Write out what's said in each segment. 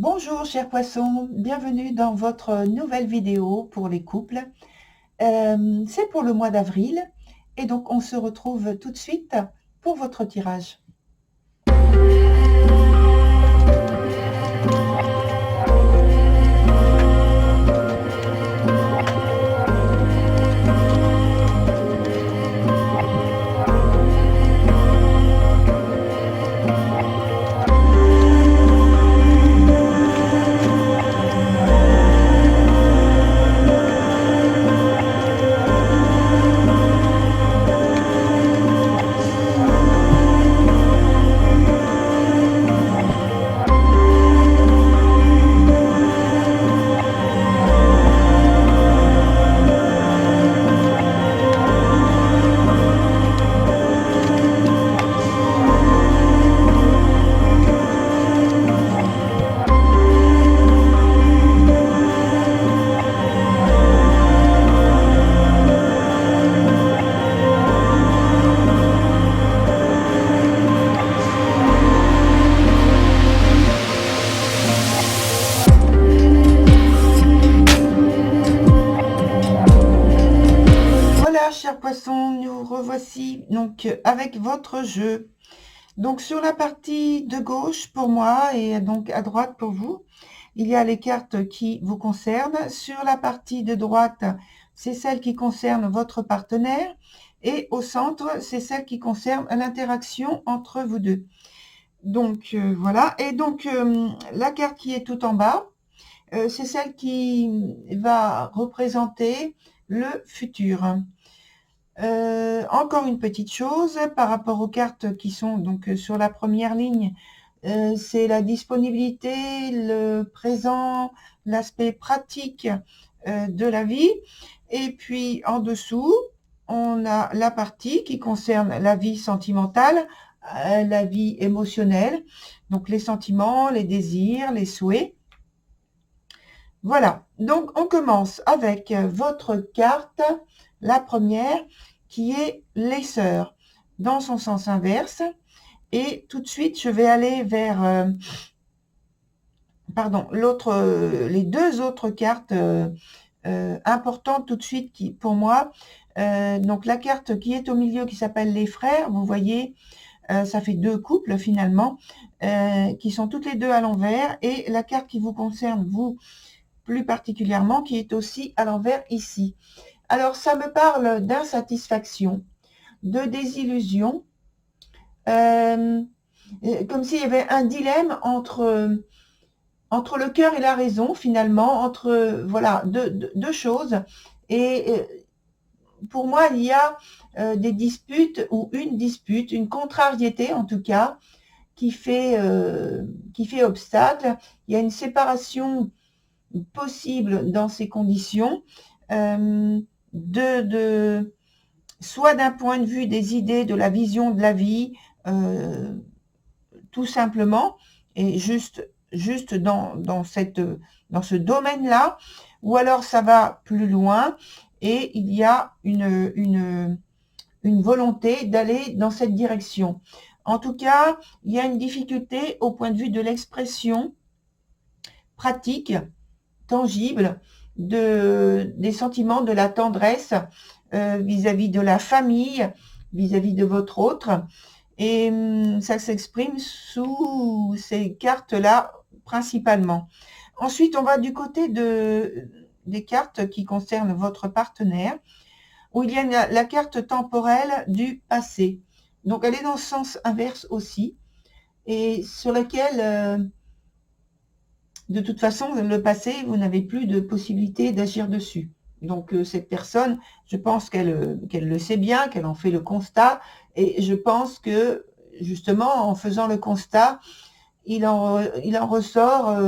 Bonjour chers poissons, bienvenue dans votre nouvelle vidéo pour les couples. C'est pour le mois d'avril et donc on se retrouve tout de suite pour votre tirage. Voilà chers poissons, nous revoici donc avec votre jeu. Donc sur la partie de gauche pour moi et donc à droite pour vous, il y a les cartes qui vous concernent. Sur la partie de droite, c'est celle qui concerne votre partenaire. Et au centre, c'est celle qui concerne l'interaction entre vous deux. Donc voilà. Et donc la carte qui est tout en bas, c'est celle qui va représenter le futur. Encore une petite chose par rapport aux cartes qui sont donc sur la première ligne, c'est la disponibilité, le présent, l'aspect pratique de la vie. Et puis en dessous, on a la partie qui concerne la vie sentimentale, la vie émotionnelle, donc les sentiments, les désirs, les souhaits. Voilà, donc on commence avec votre carte, la première, qui est les sœurs, dans son sens inverse. Et tout de suite, je vais aller vers, les deux autres cartes importantes tout de suite pour moi. Donc la carte qui est au milieu, qui s'appelle les frères, vous voyez, ça fait deux couples finalement, qui sont toutes les deux à l'envers. Et la carte qui vous concerne, vous, plus particulièrement, qui est aussi à l'envers ici. Alors, ça me parle d'insatisfaction, de désillusion, comme s'il y avait un dilemme entre le cœur et la raison, finalement, entre voilà deux choses. Et pour moi, il y a des disputes ou une contrariété en tout cas, qui fait obstacle. Il y a une séparation possible dans ces conditions, soit d'un point de vue des idées, de la vision de la vie, tout simplement, et juste dans ce domaine-là, ou alors ça va plus loin, et il y a une volonté d'aller dans cette direction. En tout cas, il y a une difficulté au point de vue de l'expression pratique, tangible, des sentiments, de la tendresse vis-à-vis de la famille, vis-à-vis de votre autre. Et ça s'exprime sous ces cartes-là principalement. Ensuite, on va du côté des cartes qui concernent votre partenaire, où il y a la carte temporelle du passé. Donc, elle est dans le sens inverse aussi, et sur laquelle, de toute façon, le passé, vous n'avez plus de possibilité d'agir dessus. Donc, cette personne, je pense qu'elle le sait bien, qu'elle en fait le constat, et je pense que, justement, en faisant le constat, il en ressort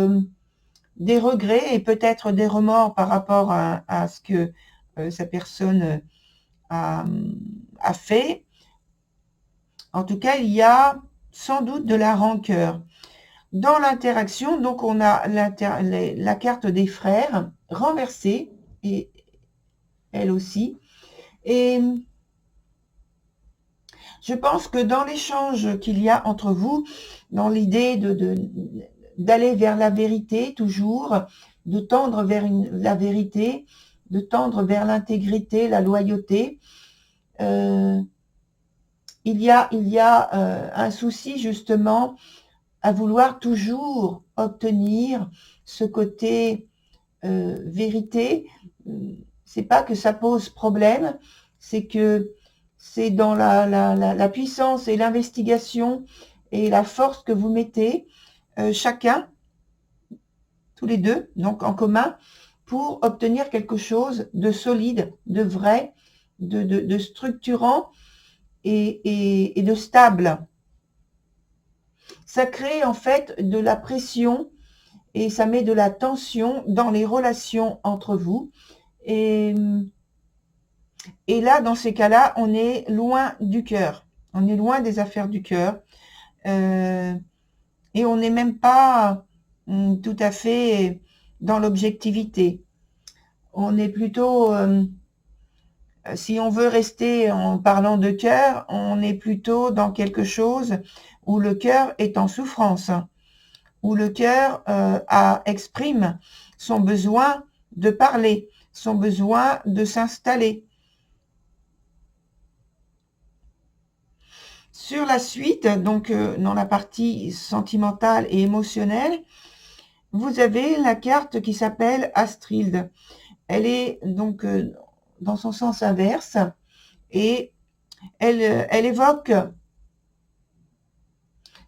des regrets et peut-être des remords par rapport à ce que sa personne a fait. En tout cas, il y a sans doute de la rancœur. Dans l'interaction, donc on a la carte des frères renversée, et elle aussi. Et je pense que dans l'échange qu'il y a entre vous, dans l'idée d'aller vers la vérité toujours, de tendre vers la vérité, de tendre vers l'intégrité, la loyauté. Il y a un souci justement à vouloir toujours obtenir ce côté vérité. C'est pas que ça pose problème, c'est que c'est dans la puissance et l'investigation et la force que vous mettez chacun, tous les deux, donc en commun, pour obtenir quelque chose de solide, de vrai, de structurant et de stable. Ça crée en fait de la pression et ça met de la tension dans les relations entre vous. Et là, dans ces cas-là, on est loin du cœur. On est loin des affaires du cœur. Et on n'est même pas tout à fait dans l'objectivité. On est plutôt, si on veut rester en parlant de cœur, on est plutôt dans quelque chose où le cœur est en souffrance, où le cœur exprime son besoin de parler, son besoin de s'installer. Sur la suite, donc dans la partie sentimentale et émotionnelle, vous avez la carte qui s'appelle Astrid. Elle est donc dans son sens inverse et elle évoque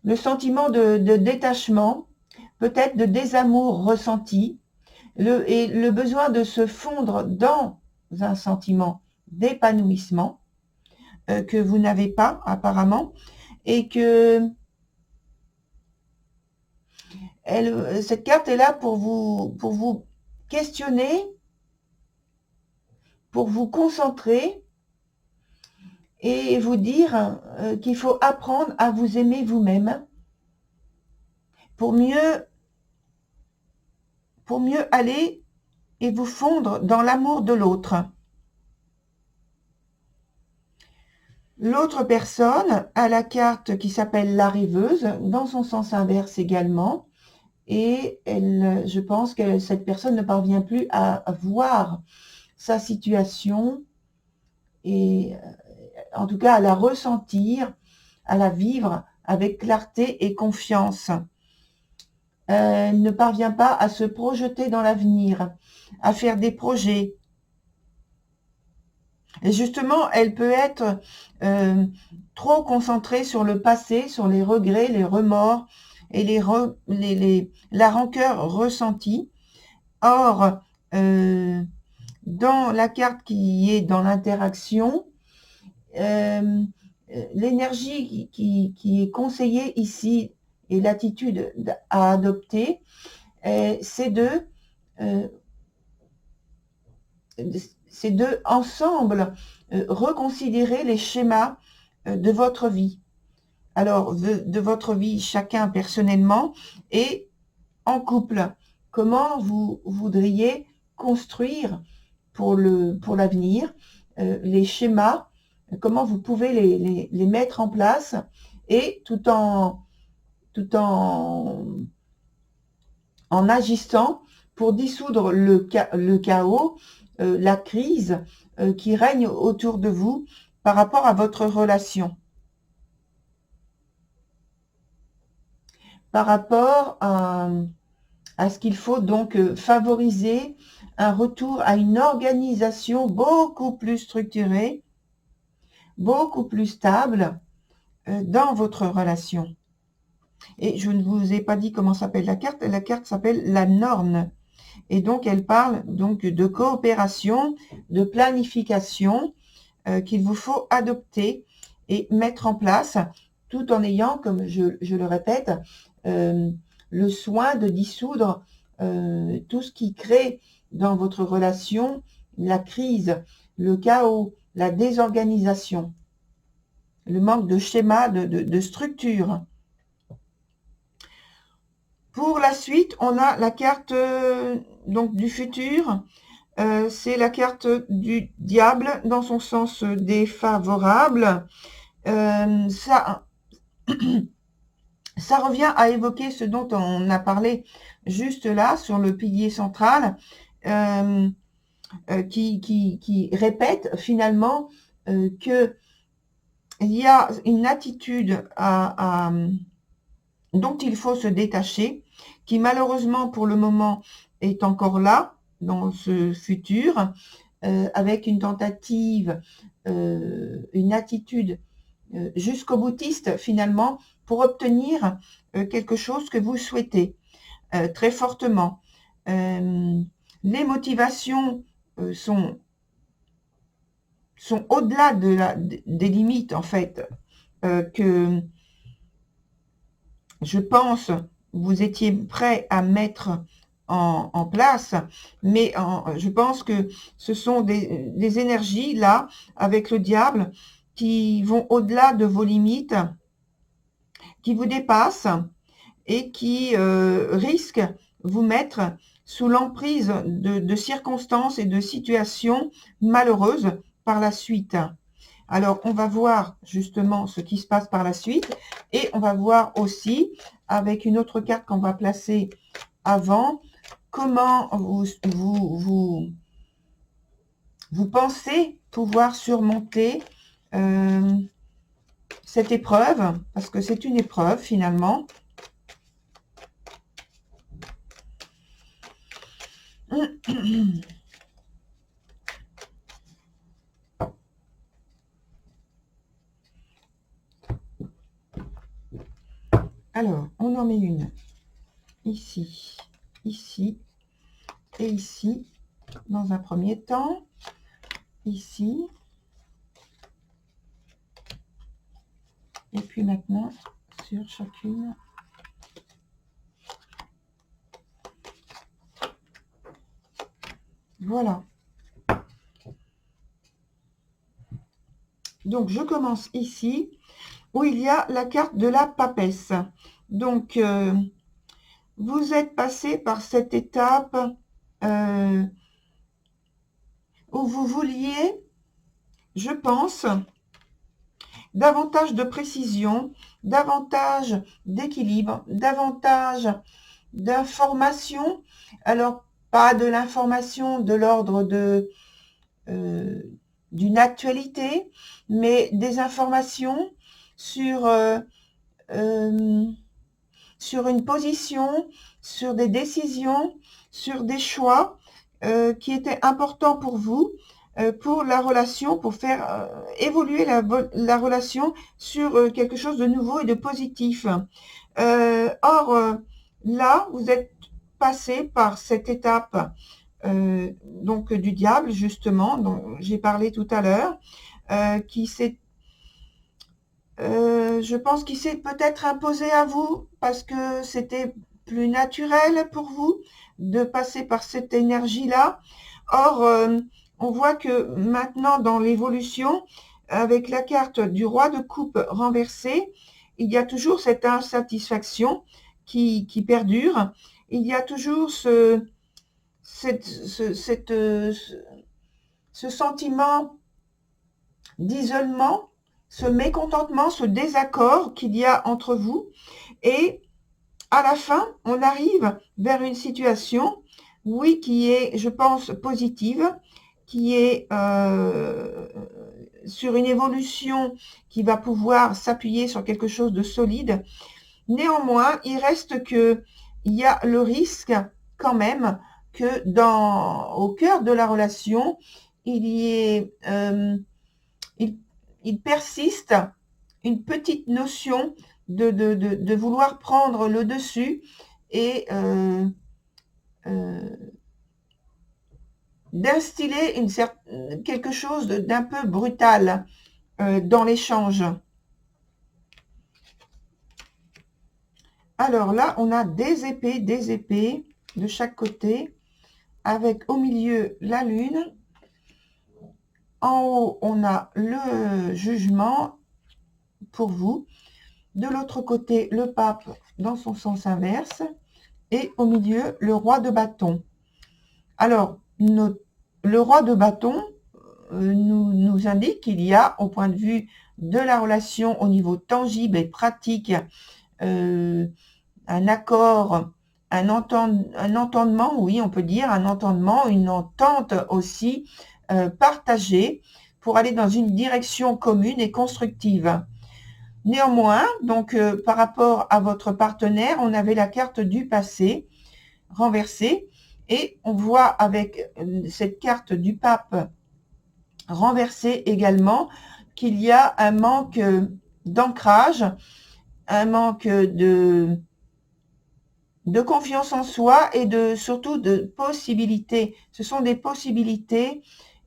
le sentiment de détachement, peut-être de désamour ressenti, et le besoin de se fondre dans un sentiment d'épanouissement que vous n'avez pas apparemment, et que cette carte est là pour vous questionner, pour vous concentrer et vous dire qu'il faut apprendre à vous aimer vous-même pour mieux aller et vous fondre dans l'amour de l'autre. L'autre personne a la carte qui s'appelle la rêveuse, dans son sens inverse également, et je pense que cette personne ne parvient plus à voir sa situation et en tout cas à la ressentir, à la vivre avec clarté et confiance. Elle ne parvient pas à se projeter dans l'avenir, à faire des projets. Et justement, elle peut être trop concentrée sur le passé, sur les regrets, les remords et la rancœur ressentie. Or, dans la carte qui est dans l'interaction, l'énergie qui est conseillée ici et l'attitude à adopter, c'est de ensemble reconsidérer les schémas de votre vie. Alors, de votre vie, chacun personnellement et en couple. Comment vous voudriez construire pour l'avenir les schémas, comment vous pouvez les mettre en place et tout en agissant pour dissoudre le chaos, la crise qui règne autour de vous par rapport à votre relation. Par rapport à ce qu'il faut donc favoriser un retour à une organisation beaucoup plus structurée, beaucoup plus stable dans votre relation. Et je ne vous ai pas dit comment s'appelle la carte. La carte s'appelle la Norne. Et donc, elle parle donc de coopération, de planification qu'il vous faut adopter et mettre en place tout en ayant, comme je le répète, le soin de dissoudre tout ce qui crée dans votre relation la crise, le chaos, la désorganisation, le manque de schéma, de structure. Pour la suite, on a la carte donc du futur. C'est la carte du diable dans son sens Ça revient à évoquer ce dont on a parlé juste là, sur le pilier central, qui répète finalement que il y a une attitude dont il faut se détacher, qui malheureusement pour le moment est encore là, dans ce futur, avec une tentative, une attitude jusqu'au boutiste finalement, pour obtenir quelque chose que vous souhaitez très fortement. Les motivations sont au-delà des limites en fait que je pense vous étiez prêt à mettre en place, mais je pense que ce sont des énergies là avec le diable qui vont au-delà de vos limites, qui vous dépassent et qui risquent vous mettre sous l'emprise de circonstances et de situations malheureuses par la suite. Alors, on va voir justement ce qui se passe par la suite et on va voir aussi, avec une autre carte qu'on va placer avant, comment vous pensez pouvoir surmonter cette épreuve, parce que c'est une épreuve finalement. Alors, on en met une ici, ici et ici, dans un premier temps, ici, et puis maintenant sur chacune. Voilà. Donc, je commence ici, où il y a la carte de la papesse. Donc, vous êtes passé par cette étape où vous vouliez, je pense, davantage de précision, davantage d'équilibre, davantage d'information. Alors, pas de l'information de l'ordre d'une actualité, mais des informations sur une position, sur des décisions, sur des choix qui étaient importants pour vous, pour la relation, pour faire évoluer la relation sur quelque chose de nouveau et de positif. Or, là, vous êtes passé par cette étape donc du diable, justement, dont j'ai parlé tout à l'heure, qui s'est je pense qu'il s'est peut-être imposé à vous parce que c'était plus naturel pour vous de passer par cette énergie-là. Or, on voit que maintenant, dans l'évolution, avec la carte du roi de coupe renversé, il y a toujours cette insatisfaction qui perdure. Il y a toujours ce sentiment d'isolement, ce mécontentement, ce désaccord qu'il y a entre vous. Et à la fin, on arrive vers une situation, oui, qui est, je pense, positive, qui est sur une évolution qui va pouvoir s'appuyer sur quelque chose de solide. Néanmoins, il reste que il y a le risque quand même que au cœur de la relation, il y ait il persiste une petite notion de vouloir prendre le dessus et d'instiller quelque chose d'un peu brutal dans l'échange. Alors là, on a des épées de chaque côté, avec au milieu la lune. En haut, on a le jugement pour vous. De l'autre côté, le pape dans son sens inverse. Et au milieu, le roi de bâton. Alors, le roi de bâton nous indique qu'il y a, au point de vue de la relation au niveau tangible et pratique, un accord, un entendement, oui, on peut dire un entendement, une entente aussi partagée pour aller dans une direction commune et constructive. Néanmoins, donc par rapport à votre partenaire, on avait la carte du passé renversée et on voit avec cette carte du pape renversée également qu'il y a un manque d'ancrage, un manque de confiance en soi et surtout de possibilités. Ce sont des possibilités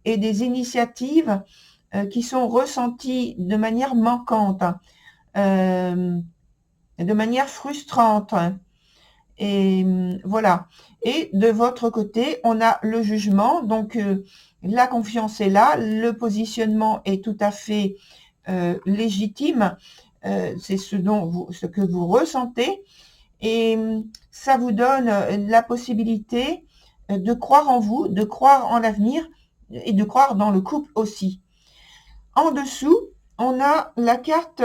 et des initiatives qui sont ressenties de manière manquante, de manière frustrante. Et voilà. Et de votre côté, on a le jugement. Donc, la confiance est là. Le positionnement est tout à fait légitime. C'est ce que vous ressentez. Et ça vous donne la possibilité de croire en vous, de croire en l'avenir et de croire dans le couple aussi. En dessous, on a la carte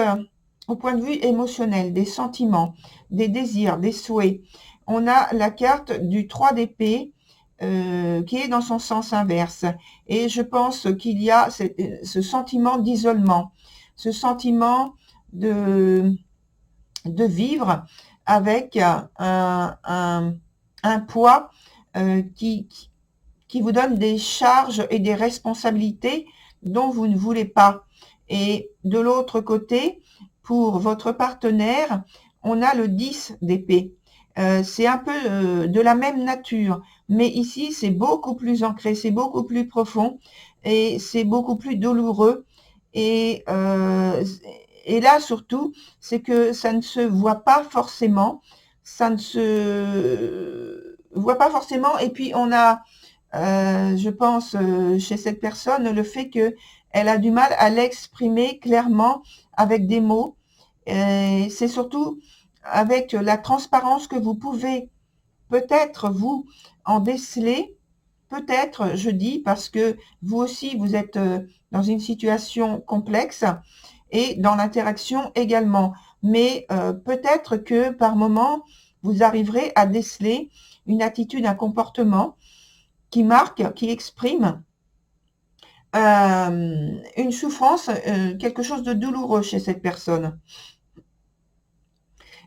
au point de vue émotionnel, des sentiments, des désirs, des souhaits. On a la carte du 3 d'épée qui est dans son sens inverse. Et je pense qu'il y a ce sentiment d'isolement, ce sentiment de vivre avec un poids qui vous donne des charges et des responsabilités dont vous ne voulez pas. Et de l'autre côté, pour votre partenaire, on a le 10 d'épée. C'est un peu de la même nature, mais ici, c'est beaucoup plus ancré, c'est beaucoup plus profond et c'est beaucoup plus douloureux. Et là, surtout, c'est que ça ne se voit pas forcément. Ça ne se voit pas forcément. Et puis, on a, je pense, chez cette personne, le fait qu'elle a du mal à l'exprimer clairement avec des mots. C'est surtout avec la transparence que vous pouvez peut-être vous en déceler. Peut-être, je dis, parce que vous aussi, vous êtes dans une situation complexe et dans l'interaction également. Mais peut-être que par moment, vous arriverez à déceler une attitude, un comportement qui marque, qui exprime une souffrance, quelque chose de douloureux chez cette personne.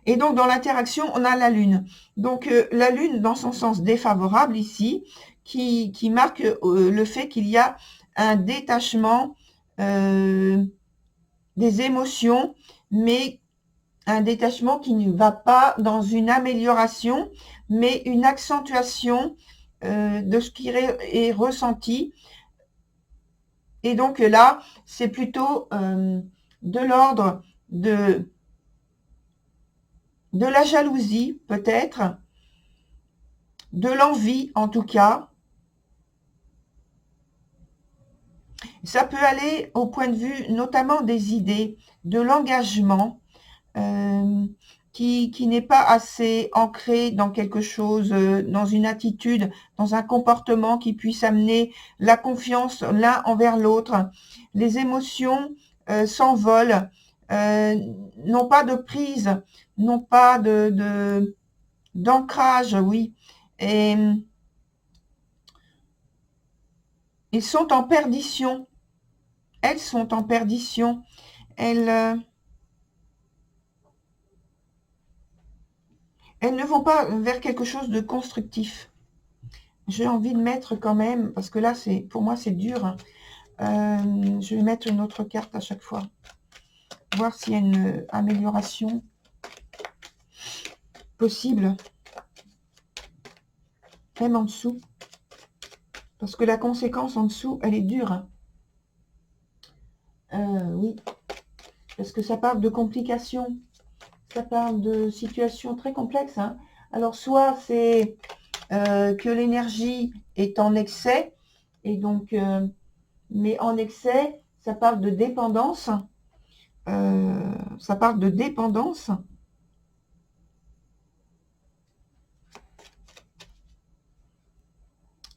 Et donc, dans l'interaction, on a la Lune. Donc, la Lune, dans son sens défavorable ici, qui marque le fait qu'il y a un détachement des émotions, mais un détachement qui ne va pas dans une amélioration, mais une accentuation de ce qui est ressenti. Et donc là, c'est plutôt de l'ordre de la jalousie, peut-être, de l'envie en tout cas. Ça peut aller au point de vue notamment des idées, de l'engagement, qui n'est pas assez ancré dans quelque chose, dans une attitude, dans un comportement qui puisse amener la confiance l'un envers l'autre. Les émotions s'envolent, n'ont pas de prise, n'ont pas d'ancrage, oui. Et ils sont en perdition. Elles sont en perdition. Elles ne vont pas vers quelque chose de constructif. J'ai envie de mettre quand même, parce que là, pour moi, c'est dur. Hein. Je vais mettre une autre carte à chaque fois. Voir s'il y a une amélioration possible. Même en dessous. Parce que la conséquence en dessous, elle est dure. Oui. Parce que ça parle de complications. Ça parle de situations très complexes. Hein. Alors, soit c'est que l'énergie est en excès, et donc, mais en excès, ça parle de dépendance. Ça parle de dépendance.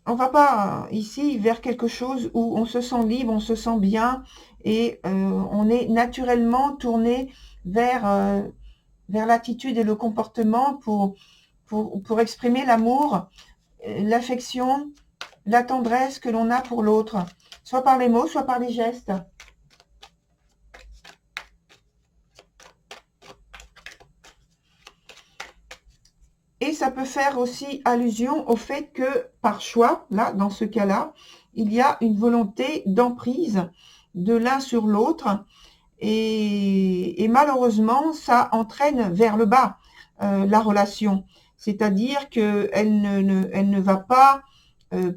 On va pas ici vers quelque chose où on se sent libre, on se sent bien et on est naturellement tourné vers vers l'attitude et le comportement pour exprimer l'amour, l'affection, la tendresse que l'on a pour l'autre, soit par les mots, soit par les gestes. Et ça peut faire aussi allusion au fait que, par choix, là, dans ce cas-là, il y a une volonté d'emprise de l'un sur l'autre. Et malheureusement, ça entraîne vers le bas la relation. C'est-à-dire qu'elle ne va pas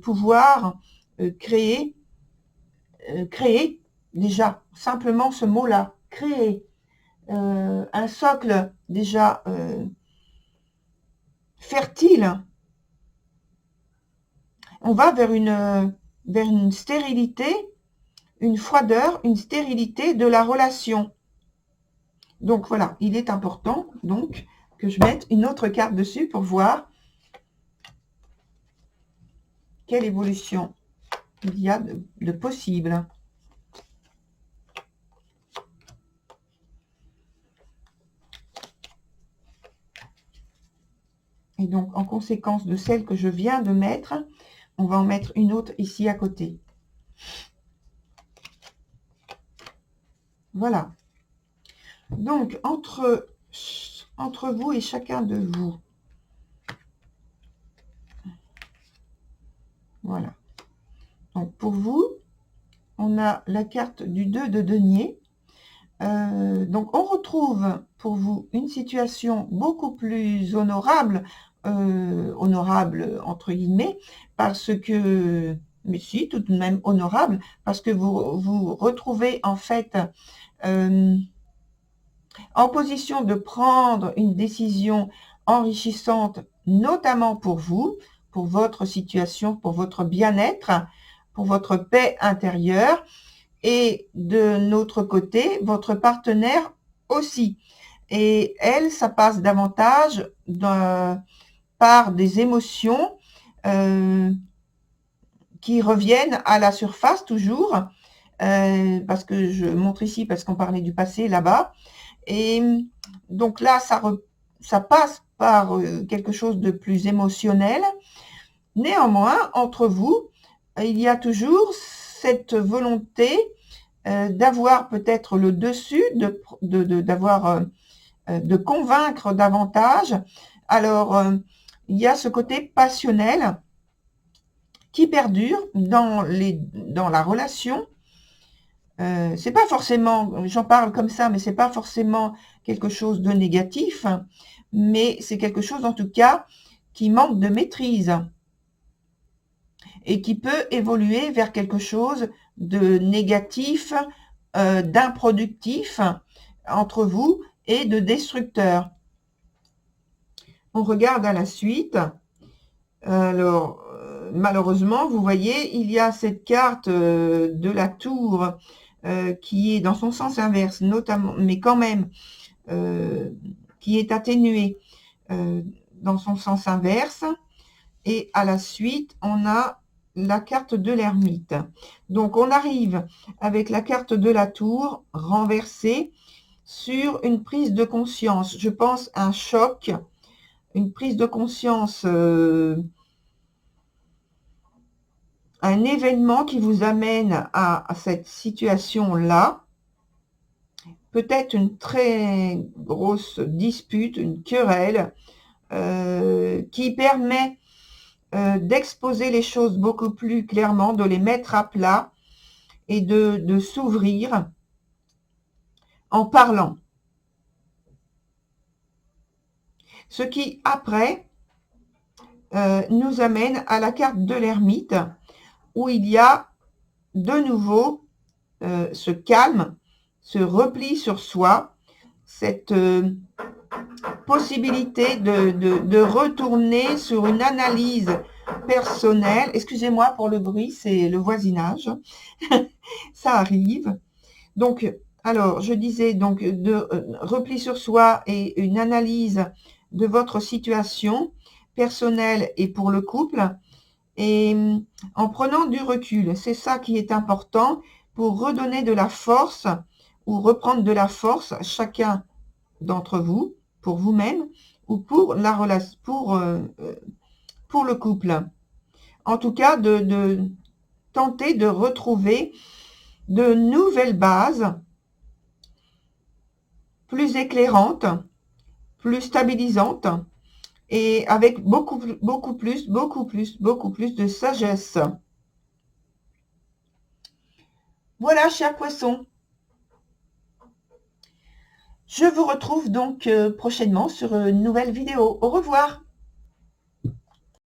pouvoir créer déjà, simplement ce mot-là, créer un socle déjà fertile. On va vers une stérilité, une froideur, une stérilité de la relation. Donc voilà, il est important donc que je mette une autre carte dessus pour voir quelle évolution il y a de possible. Et donc, en conséquence de celle que je viens de mettre, on va en mettre une autre ici à côté. Voilà. Donc, entre vous et chacun de vous, voilà. Donc, pour vous, on a la carte du 2 de denier. Donc, on retrouve pour vous une situation beaucoup plus honorable, honorable entre guillemets, parce que, mais si, tout de même honorable, parce que vous retrouvez en fait en position de prendre une décision enrichissante, notamment pour vous, pour votre situation, pour votre bien-être, pour votre paix intérieure, et de notre côté, votre partenaire aussi. Et elle, ça passe davantage par des émotions qui reviennent à la surface toujours, parce que je montre ici, parce qu'on parlait du passé là-bas. Et donc là, ça passe par quelque chose de plus émotionnel. Néanmoins, entre vous, il y a toujours cette volonté d'avoir peut-être le dessus, de convaincre davantage. Alors, il y a ce côté passionnel qui perdure dans la relation. C'est pas forcément, j'en parle comme ça, mais c'est pas forcément quelque chose de négatif, mais c'est quelque chose en tout cas qui manque de maîtrise et qui peut évoluer vers quelque chose de négatif, d'improductif entre vous et de destructeur. On regarde à la suite. Alors, malheureusement, vous voyez, il y a cette carte de la tour qui est dans son sens inverse, notamment, mais quand même, qui est atténuée dans son sens inverse. Et à la suite, on a la carte de l'ermite. Donc, on arrive avec la carte de la tour renversée sur une prise de conscience. Je pense un choc, une prise de conscience, un événement qui vous amène à cette situation-là. Peut-être une très grosse dispute, une querelle, qui permet d'exposer les choses beaucoup plus clairement, de les mettre à plat et de s'ouvrir en parlant. Ce qui, après, nous amène à la carte de l'ermite, où il y a de nouveau ce calme, ce repli sur soi, cette possibilité de retourner sur une analyse personnelle. Excusez-moi pour le bruit, c'est le voisinage. Ça arrive. Donc, alors, je disais donc de repli sur soi et une analyse de votre situation personnelle et pour le couple. Et en prenant du recul, c'est ça qui est important pour redonner de la force ou reprendre de la force à chacun d'entre vous. pour vous-même ou pour la relation, pour le couple. En tout cas, de tenter de retrouver de nouvelles bases plus éclairantes, plus stabilisantes et avec beaucoup plus de sagesse. Voilà, chers poissons. Je vous retrouve donc prochainement sur une nouvelle vidéo. Au revoir.